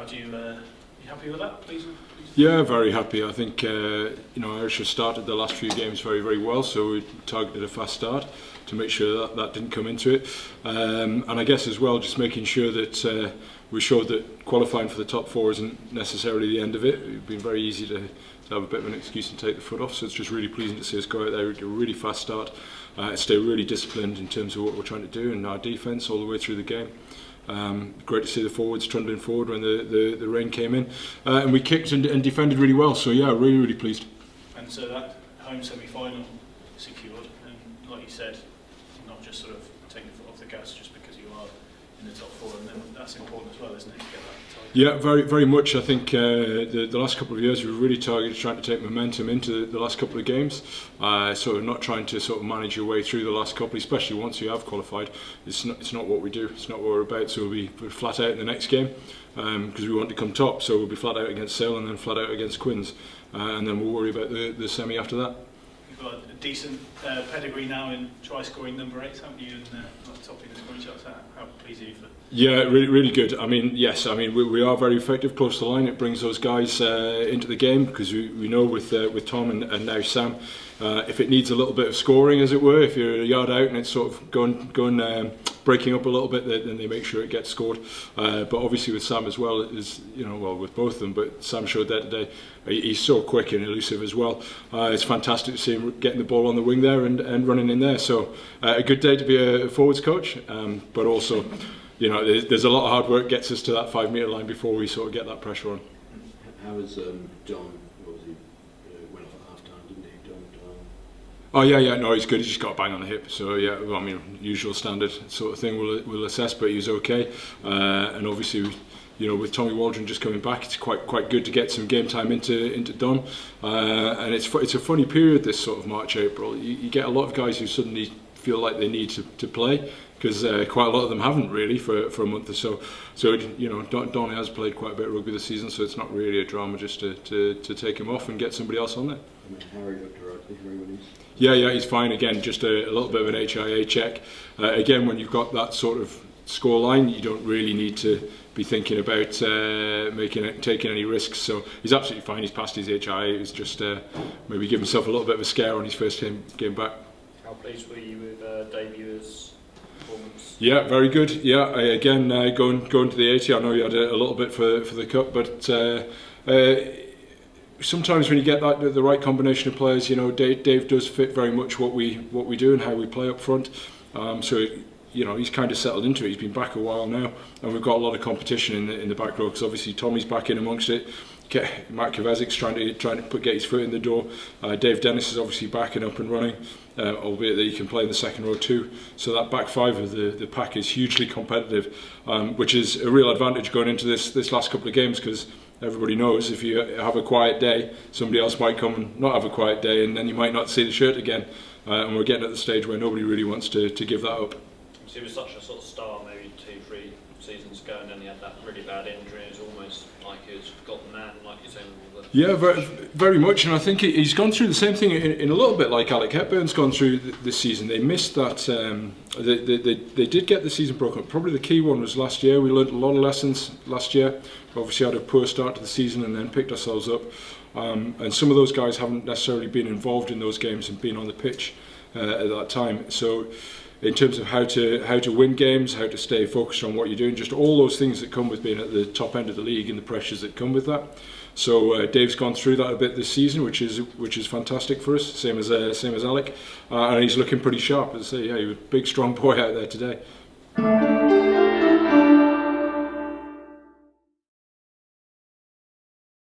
do you happy with that, please? Yeah, very happy. I think Irish have started the last few games very, very well, so we targeted a fast start to make sure that didn't come into it. And I guess as well, just making sure that we showed that qualifying for the top four isn't necessarily the end of it. It's been very easy to have a bit of an excuse and take the foot off, so it's just really pleasing to see us go out there, get a really fast start, stay really disciplined in terms of what we're trying to do and our defence all the way through the game. Great to see the forwards trundling forward when the rain came in, and we kicked and defended really well, so yeah, really, really pleased. And so that home semi-final secured, and like you said, not just sort of taking the foot off the gas just because you are in the top four, and then that's important as well, isn't it, to get that title? Yeah, very, very much. I think the last couple of years we were really targeted trying to take momentum into the last couple of games, sort of not trying to sort of manage your way through the last couple, especially once you have qualified. It's not what we do, it's not what we're about, so we're flat out in the next game because we want to come top, so we'll be flat out against Sale and then flat out against Quins, and then we'll worry about the semi after that. You've got a decent pedigree now in try scoring number 8, haven't you, and topping the scoring shots. How pleased are you for? Yeah, really, really good. I mean, yes, I mean we are very effective close to the line. It brings those guys into the game because we know with Tom and now Sam, if it needs a little bit of scoring, as it were, if you're a yard out and it's sort of going breaking up a little bit, then they make sure it gets scored. But obviously with Sam as well, is with both of them. But Sam showed that today. He's so quick and elusive as well. It's fantastic to see him getting the ball on the wing there and running in there. So a good day to be a forwards coach, but also. There's a lot of hard work gets us to that 5 metre line before we sort of get that pressure on. How was Don? What was he? Went off at half time, didn't he? Don? Oh yeah, no, he's good. He just got a bang on the hip. So yeah, well, I mean, usual standard sort of thing. We'll assess, but he was okay. And obviously, with Tommy Waldron just coming back, it's quite good to get some game time into Don. And it's a funny period, this sort of March, April. You get a lot of guys who suddenly feel like they need to play. Because quite a lot of them haven't really for a month or so. So Don has played quite a bit of rugby this season, so it's not really a drama just to take him off and get somebody else on there. I mean, Harry looked alright. Yeah, he's fine. Again, just a little bit of an HIA check. Again, when you've got that sort of score line, you don't really need to be thinking about taking any risks. So he's absolutely fine. He's passed his HIA. It was just maybe give himself a little bit of a scare on his first game back. How pleased were you with debuts? Yeah, very good. Yeah, again, going to the 80. I know you had a little bit for the cup, but sometimes when you get the right combination of players, Dave does fit very much what we do and how we play up front. So he's kind of settled into it. He's been back a while now, and we've got a lot of competition in the back row because obviously Tommy's back in amongst it. Mark Kovacic's trying to get his foot in the door. Dave Dennis is obviously back and up and running, albeit that he can play in the second row too. So that back five of the pack is hugely competitive, which is a real advantage going into this last couple of games because everybody knows if you have a quiet day, somebody else might come and not have a quiet day, and then you might not see the shirt again. And we're getting at the stage where nobody really wants to give that up. So he was such a sort of star maybe 2-3 seasons ago, and then he had that really bad injury. It was almost like he was forgotten man, like you're saying. Yeah, very, very much, and I think he's gone through the same thing in a little bit like Alec Hepburn's gone through this season. They missed that. They did get the season broken up. Probably the key one was last year. We learned a lot of lessons last year. Obviously had a poor start to the season and then picked ourselves up. And some of those guys haven't necessarily been involved in those games and been on the pitch at that time. So in terms of how to win games, how to stay focused on what you're doing, just all those things that come with being at the top end of the league and the pressures that come with that. So Dave's gone through that a bit this season, which is fantastic for us. Same as Alec, and he's looking pretty sharp. As I say, yeah, he was a big, strong boy out there today.